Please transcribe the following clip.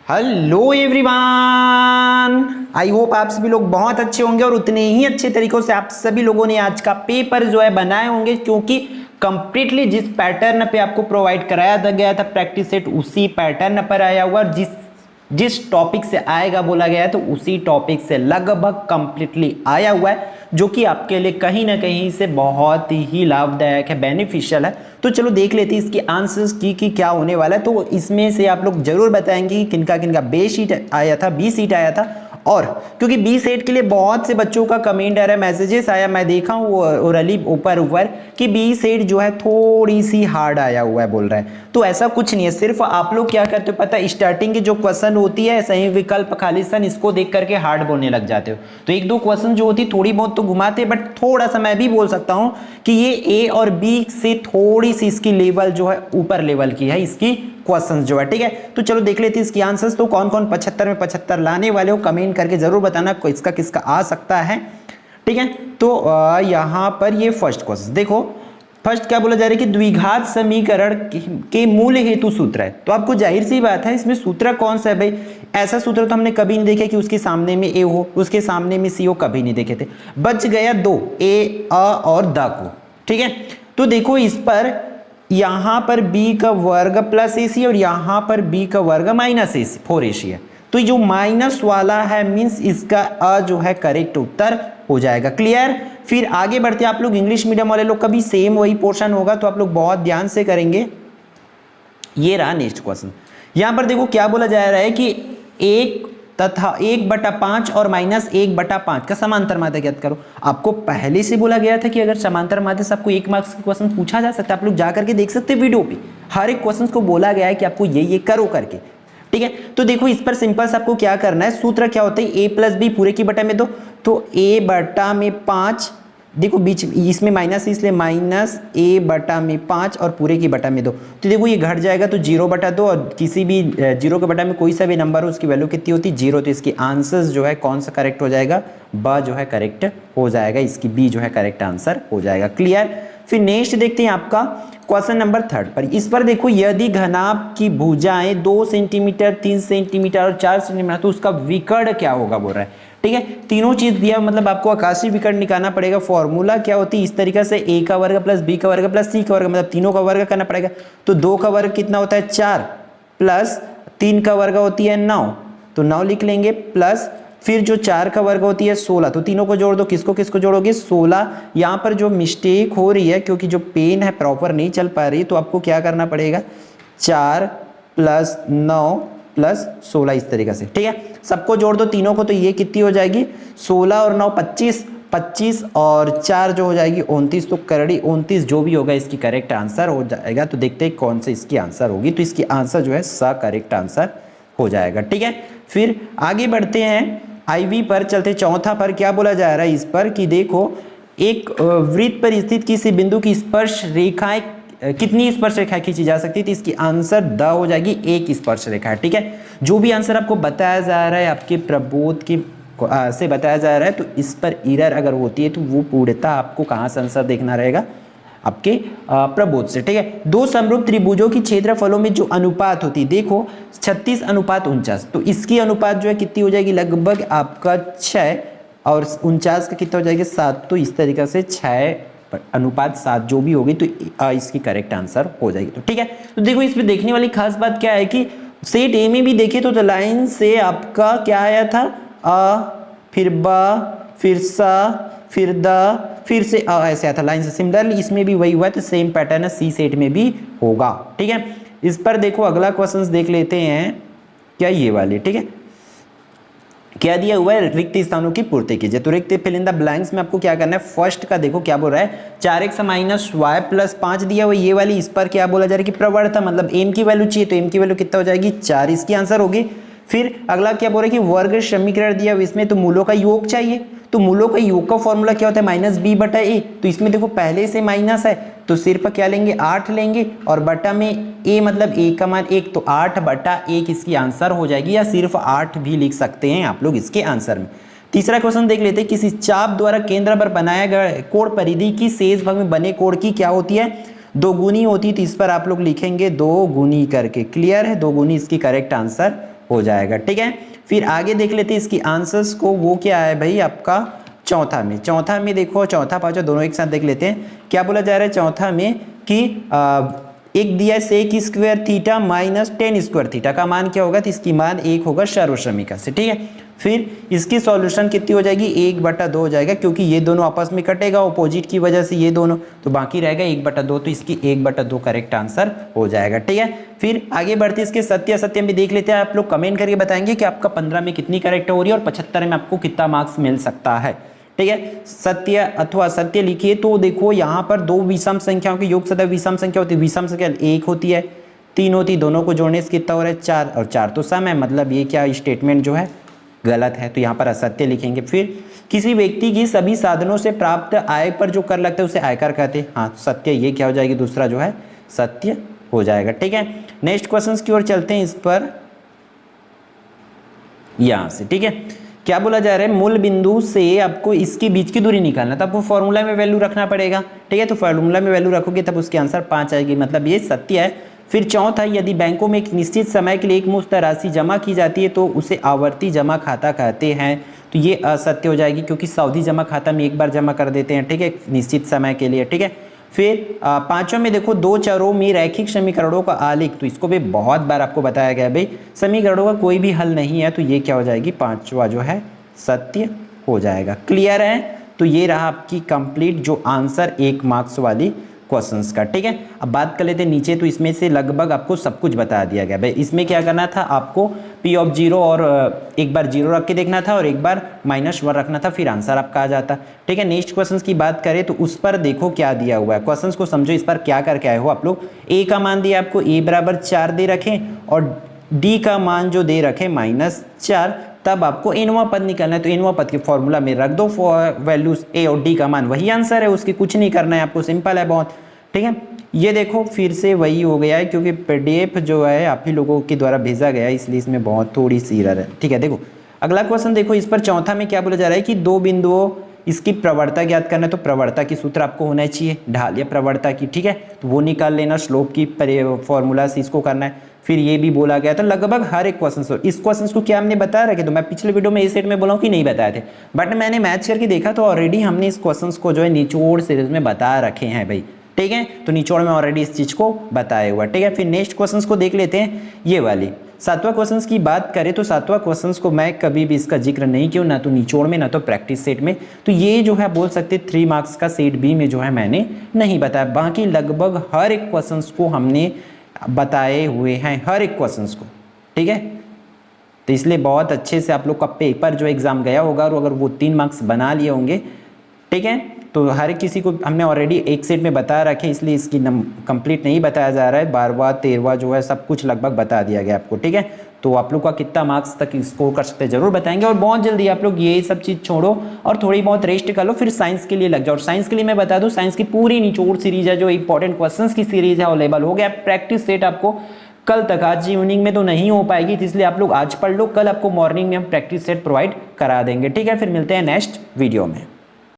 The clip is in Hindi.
हेलो एवरीवन, आई होप आप सभी लोग बहुत अच्छे होंगे और उतने ही अच्छे तरीकों से आप सभी लोगों ने आज का पेपर जो है बनाए होंगे, क्योंकि कंप्लीटली जिस पैटर्न पे आपको प्रोवाइड कराया गया था प्रैक्टिस सेट उसी पैटर्न पर आया हुआ, जिस टॉपिक से आएगा बोला गया है तो उसी टॉपिक से लगभग कंप्लीटली आया हुआ है, जो कि आपके लिए कहीं ना कहीं से बहुत ही लाभदायक है, बेनिफिशियल है। तो चलो देख लेते हैं इसकी आंसर्स की क्या होने वाला है। तो इसमें से आप लोग जरूर बताएंगे कि किनका किनका बी सीट आया था, बी सीट आया था। और क्योंकि बी सेट के लिए बहुत से बच्चों का कमेंट आ रहा है, मैसेजेस आया, मैं देखा हूँ ओरली ऊपर कि बी सेट जो है थोड़ी सी हार्ड आया हुआ है बोल रहा है। तो ऐसा कुछ नहीं है, सिर्फ आप लोग क्या करते हो पता है, स्टार्टिंग की जो क्वेश्चन होती है सही विकल्प खालिस्तान, इसको देख करके हार्ड बोलने लग जाते हो। तो एक दो क्वेश्चन जो होती थोड़ी बहुत तो घुमाते, बट थोड़ा सा मैं भी बोल सकता हूँ कि ये ए और बी से थोड़ी सी इसकी लेवल जो है ऊपर लेवल की है इसकी क्वेश्चन जो है, ठीक है। तो चलो देख लेते हैं इसकी आंसर्स। तो कौन कौन 75 में 75 लाने वाले हो कमेंट करके जरूर बताना किसका किसका आ सकता है, ठीक है। तो यहाँ पर ये फर्स्ट क्वेश्चन देखो, फर्स्ट क्या बोला जा रहा है कि द्विघात समीकरण के मूल हेतु सूत्र है। तो आपको जाहिर सी बात है इसमें सूत्र कौन सा है भाई, ऐसा सूत्र तो हमने कभी नहीं देखे कि उसके सामने में ए हो उसके सामने में सी हो, कभी नहीं देखे थे। बच गया दो, ए अ और द को, ठीक है। तो देखो इस पर यहां पर b का वर्ग प्लस ए सी और यहां पर b का वर्ग माइनस ए सी, 4ac है। तो जो माइनस वाला है मींस इसका अ जो है करेक्ट उत्तर हो जाएगा। क्लियर। फिर आगे बढ़ते आप लोग, इंग्लिश मीडियम वाले लोग का भी सेम वही पोर्शन होगा, तो आप लोग बहुत ध्यान से करेंगे। ये रहा नेक्स्ट क्वेश्चन। यहां पर देखो क्या बोला जा रहा है कि 1 तथा 1/5 और -1/5 का समांतर माध्य ज्ञात करो। आपको पहले से बोला गया था कि अगर समांतर माध्य से आपको 1 मार्क्स का क्वेश्चन पूछा जा सकता है, आप लोग जाकर के देख सकते हैं वीडियो पे, हर एक क्वेश्चन को बोला गया है कि आपको ये करो करके, ठीक है। तो देखो इस पर सिंपल से आपको क्या करना है, सूत्र क्या होता है, a + b पूरे की बटा में दो, तो a/5, देखो बीच इसमें माइनस इसलिए -a/5 और पूरे की बटा में दो। तो देखो ये घट जाएगा तो 0/2, और किसी भी 0 के बटा में कोई सा भी नंबर हो उसकी वैल्यू कितनी होती है, 0। तो इसकी आंसर्स जो है कौन सा करेक्ट हो जाएगा, ब जो है करेक्ट हो जाएगा, इसकी बी जो है करेक्ट आंसर हो जाएगा। क्लियर। फिर नेक्स्ट देखते हैं आपका क्वेश्चन नंबर 3 पर। इस पर देखो, यदि घनाभ की भुजाएं 2 सेंटीमीटर, 3 सेंटीमीटर और 4 सेंटीमीटर, तो उसका विकर्ण क्या होगा बोल रहा है, ठीक है। तीनों चीज दिया, मतलब आपको आकाशीय विकर्ण निकालना पड़ेगा। फॉर्मूला क्या होती है इस तरीके से, a का वर्ग प्लस b का वर्ग प्लस c का वर्ग, मतलब तीनों का वर्ग करना पड़ेगा। तो 2 का वर्ग कितना होता है 4, प्लस 3 का वर्ग होती है 9, तो 9 लिख लेंगे, प्लस फिर जो 4 का वर्ग होती है 16, तो तीनों को जोड़ दो, किसको किसको जोड़ोगे 16। यहाँ पर जो मिस्टेक हो रही है क्योंकि जो पेन है प्रॉपर नहीं चल पा रही, तो आपको क्या करना पड़ेगा 4 + 9 + 16 इस तरीके से, ठीक है। सबको जोड़ दो तीनों को, तो ये कितनी हो जाएगी 16 और 9 25, 25 और 4 जो हो जाएगी 29, तो करड़ी 29 जो भी होगा इसकी करेक्ट आंसर हो जाएगा। तो देखते हैं कौन सी इसकी आंसर होगी, तो इसकी आंसर जो है स करेक्ट आंसर हो जाएगा, ठीक है। फिर आगे बढ़ते हैं, IV पर चलते, चौथा पर क्या बोला जा रहा है इस पर कि देखो, एक वृत्त पर स्थित किसी बिंदु की स्पर्श रेखाएं, कितनी स्पर्श रेखाएं खींची जा सकती है, तो इसकी आंसर द हो जाएगी, एक स्पर्श रेखा है, ठीक है। जो भी आंसर आपको बताया जा रहा है आपके प्रबोध की से बताया जा रहा है, तो इस पर एरर अगर होती है तो वो पूर्णतः आपको कहाँ से आंसर देखना रहेगा, आपके प्रबोध से, ठीक है। दो समरूप त्रिभुजों की क्षेत्रफलों में जो अनुपात होती है, देखो 36:49, तो इसकी अनुपात जो है कितनी हो जाएगी, लगभग आपका 6 और 49 का कितना हो जाएगा 7, तो इस तरीके से 6:7 जो भी होगी तो इसकी करेक्ट आंसर हो जाएगी, तो ठीक है। तो देखो इसमें देखने वाली खास बात क्या है कि सेट ए में भी देखे तो लाइन से आपका क्या आया था, अ फिर ब फिर सा फिर द फिर से अ ऐसे आया था लाइन से। सिमिलरली इसमें भी वही हुआ है, तो सेम पैटर्न है सी सेट में भी होगा, ठीक है। इस पर देखो अगला क्वेश्चन देख लेते हैं, क्या ये वाले, ठीक है। क्या दिया हुआ है, रिक्त स्थानों की पूर्ति कीजिए। तो रिक्त फिल इन द ब्लैंक्स में आपको क्या करना है, फर्स्ट का देखो क्या बोल रहा है, 4x - y + 5 दिया हुआ, ये वाली इस पर क्या बोला जा रहा है कि प्रवणता, मतलब m की वैल्यू चाहिए, तो m की वैल्यू कितना हो जाएगी 4, इसकी आंसर होगी। फिर अगला क्या बोल रहा है कि वर्ग समीकरण दिया हुआ, इसमें तो मूलों का योग चाहिए, तो मूलों का योग का फॉर्मूला क्या होता है -b/a, तो इसमें देखो पहले से माइनस है, तो सिर्फ क्या लेंगे 8 लेंगे, और बटा में a मतलब a का मान 1, तो 8/1 इसकी आंसर हो जाएगी, या सिर्फ 8 भी लिख सकते हैं आप लोग इसके आंसर में। तीसरा क्वेश्चन देख लेते हैं, किसी चाप द्वारा केंद्र पर बनाया गया कोण परिधि की शेष भाग में बने कोण की क्या होती है, दोगुनी होती है, तो इस पर आप लोग लिखेंगे 2 गुनी करके। क्लियर है, 2 गुनी इसकी करेक्ट आंसर हो जाएगा। ठीक है, फिर आगे देख लेते हैं इसकी आंसर्स को। वो क्या है भाई आपका चौथा में देखो, चौथा पांचवा दोनों एक साथ देख लेते हैं। क्या बोला जा रहा है चौथा में कि एक दिया sec square theta minus tan square theta का मान क्या होगा, तो इसकी मान 1 होगा सर्वश्रमिका से। ठीक है, फिर इसकी सॉल्यूशन कितनी हो जाएगी, 1/2 हो जाएगा, क्योंकि ये दोनों आपस में कटेगा ऑपोजिट की वजह से ये दोनों, तो बाकी रहेगा 1/2, तो इसकी 1/2 करेक्ट आंसर हो जाएगा। ठीक है, फिर आगे बढ़ते इसके सत्य असत्य भी देख लेते हैं। आप लोग कमेंट करके बताएंगे कि आपका 15 में कितनी करेक्ट हो रही है और 75 में आपको कितना मार्क्स मिल सकता है। ठीक है, सत्य अथवा असत्य लिखिए। तो देखो यहाँ पर दो विषम संख्याओं के योग सदैव विषम संख्या होती है। विषम संख्या 1 होती है, 3 होती है, दोनों को जोड़ने से कितना हो रहा है 4, और 4 तो सम है, मतलब ये क्या स्टेटमेंट जो है गलत है, तो यहाँ पर असत्य लिखेंगे। फिर किसी व्यक्ति की सभी साधनों से प्राप्त आय पर जो कर लगता है उसे आयकर कहते हैं। हाँ सत्य, ये क्या हो जाएगी, दूसरा जो है सत्य हो जाएगा। ठीक है, नेक्स्ट क्वेश्चन की ओर चलते हैं इस पर यहां से। ठीक है, क्या बोला जा रहा है, मूल बिंदु से आपको इसके बीच की दूरी निकालना, तब आपको फॉर्मूला में वैल्यू रखना पड़ेगा। ठीक है, तो फॉर्मूला में वैल्यू रखोगे तब उसके आंसर 5 आएगी, मतलब ये सत्य है। फिर चौथा, यदि बैंकों में एक निश्चित समय के लिए एक मुश्त राशि जमा की जाती है तो उसे आवर्ती जमा खाता कहते हैं, तो ये असत्य हो जाएगी, क्योंकि सावधि जमा खाता में एक बार जमा कर देते हैं। ठीक है, निश्चित समय के लिए। ठीक है, फिर पांचों में देखो दो चरों में रैखिक समीकरणों का आलेख, तो इसको भी बहुत बार आपको बताया गया भाई समीकरणों का कोई भी हल नहीं है, तो ये क्या हो जाएगी, पांचवा जो है सत्य हो जाएगा। क्लियर है, तो ये रहा आपकी कंप्लीट जो आंसर 1 मार्क्स वाली क्वेश्चंस का। ठीक है, अब बात कर लेते हैं नीचे, तो इसमें से लगभग आपको सब कुछ बता दिया गया भाई। इसमें क्या करना था आपको, P ऑफ 0 और एक बार 0 रख के देखना था और एक बार -1 रखना था, फिर आंसर आपका आ जाता। ठीक है, नेक्स्ट क्वेश्चंस की बात करें तो उस पर देखो क्या दिया हुआ है, क्वेश्चंस को समझो, इस पर क्या करके आए हो आप लोग। A का मान दिया आपको, A बराबर 4 दे रखें, और D का मान जो दे रखे -4, तब आपको nवां पद निकालना है, तो nवां पद के फॉर्मूला में रख दो वैल्यूज A और D का मान वही आंसर है, उसके कुछ नहीं करना है आपको, सिंपल है बहुत। ठीक है, ये देखो फिर से वही हो गया है, क्योंकि PDF जो है आप ही लोगों के द्वारा भेजा गया है, इसलिए इसमें बहुत थोड़ी सी एरर है। ठीक है, देखो अगला क्वेश्चन देखो, इस पर चौथा में क्या बोला जा रहा है कि दो बिंदुओं इसकी प्रवणता ज्ञात करना है, तो प्रवणता की सूत्र आपको होना चाहिए, ढाल या प्रवणता की। ठीक है, तो वो निकाल लेना, स्लोप की फॉर्मूला से इसको करना है। फिर ये भी बोला गया, तो लगभग हर एक क्वेश्चन, इस क्वेश्चन को क्या हमने बता रखे, तो मैं पिछले वीडियो में इस सेट में बोला हूँ कि नहीं बताए थे, बट मैंने मैच करके देखा तो ऑलरेडी हमने इस क्वेश्चन को जो है निचोड़ सीरीज में बता रखे हैं भाई। ठीक है, तो निचोड़ में ऑलरेडी इस चीज को बताया हुआ। ठीक है, फिर नेक्स्ट क्वेश्चंस को देख लेते हैं, ये वाली 7वां क्वेश्चंस की बात करें तो 7वां क्वेश्चंस को मैं कभी भी इसका जिक्र नहीं किया, ना तो निचोड़ में ना तो प्रैक्टिस सेट में, तो ये जो है बोल सकते 3 मार्क्स का सेट बी में जो है मैंने नहीं बताया। बाकी लगभग हर एक क्वेश्चंस को हमने बताए हुए हैं, हर एक क्वेश्चंस को। ठीक है, तो इसलिए बहुत अच्छे से आप लोग का पेपर जो एग्जाम गया होगा, और अगर वो 3 मार्क्स बना लिए होंगे, ठीक है, तो हर किसी को हमने ऑलरेडी एक सेट में बता रखे, इसलिए इसकी कंप्लीट नहीं बताया जा रहा है। 12वां 13वां जो है सब कुछ लगभग बता दिया गया आपको। ठीक है, तो आप लोग का कितना मार्क्स तक स्कोर कर सकते हैं जरूर बताएंगे, और बहुत जल्दी आप लोग ये सब चीज़ छोड़ो और थोड़ी बहुत रेस्ट कर लो, फिर साइंस के लिए लग जाओ। और साइंस के लिए मैं बता दूं, साइंस की पूरी निचोड़ सीरीज है, जो इंपॉर्टेंट क्वेश्चंस की सीरीज है, अवेलेबल हो गया। प्रैक्टिस सेट आपको कल तक, आज इवनिंग में तो नहीं हो पाएगी, इसलिए आप लोग आज पढ़ लो, कल आपको मॉर्निंग में हम प्रैक्टिस सेट प्रोवाइड करा देंगे। ठीक है, फिर मिलते हैं नेक्स्ट वीडियो में।